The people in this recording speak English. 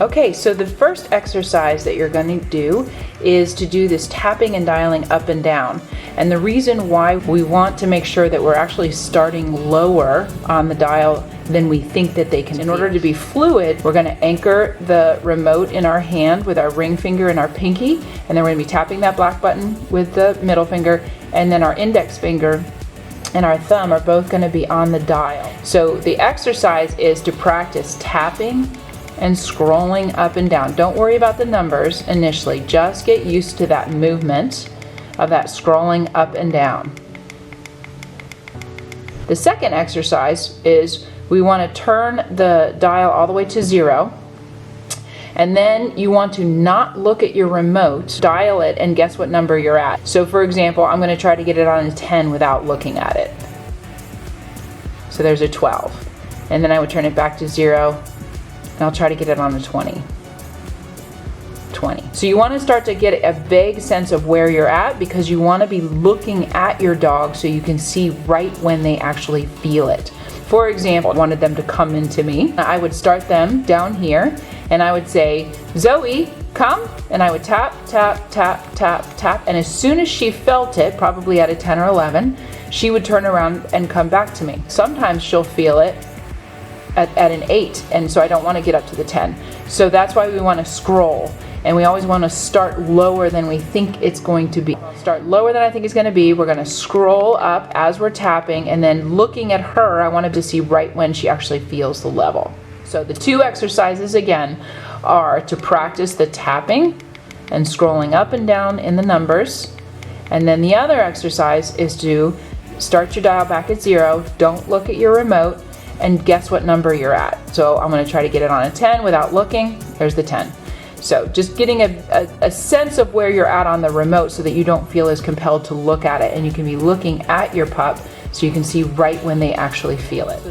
Okay, so the first exercise that you're going to do is to do this tapping and dialing up and down. And the reason why we want to make sure that we're actually starting lower on the dial than we think that they can. In order to be fluid, we're going to anchor the remote in our hand with our ring finger and our pinky, and then we're going to be tapping that black button with the middle finger, and then our index finger and our thumb are both going to be on the dial. So the exercise is to practice tapping and scrolling up and down. Don't worry about the numbers initially, just get used to that movement of that scrolling up and down. The second exercise is we want to turn the dial all the way to 0, and then you want to not look at your remote, dial it, and guess what number you're at. So for example, I'm going to try to get it on a 10 without looking at it. So there's a 12. And then I would turn it back to 0, and I'll try to get it on a 20. 20. So you want to start to get a vague sense of where you're at, because you want to be looking at your dog so you can see right when they actually feel it. For example, I wanted them to come into me. I would start them down here, and I would say, Zoe, come, and I would tap, tap, tap, tap, tap, and as soon as she felt it, probably at a 10 or 11, she would turn around and come back to me. Sometimes she'll feel it at an 8, and so I don't want to get up to the 10. So that's why we want to scroll, and we always want to start lower than we think it's going to be. Start lower than I think it's going to be. We're going to scroll up as we're tapping, and then looking at her, I wanted to see right when she actually feels the level. So the two exercises again are to practice the tapping and scrolling up and down in the numbers, and then the other exercise is to start your dial back at 0, don't look at your remote, and guess what number you're at. So I'm going to try to get it on a 10 without looking. There's the 10. So just getting a sense of where you're at on the remote so that you don't feel as compelled to look at it, and you can be looking at your pup so you can see right when they actually feel it.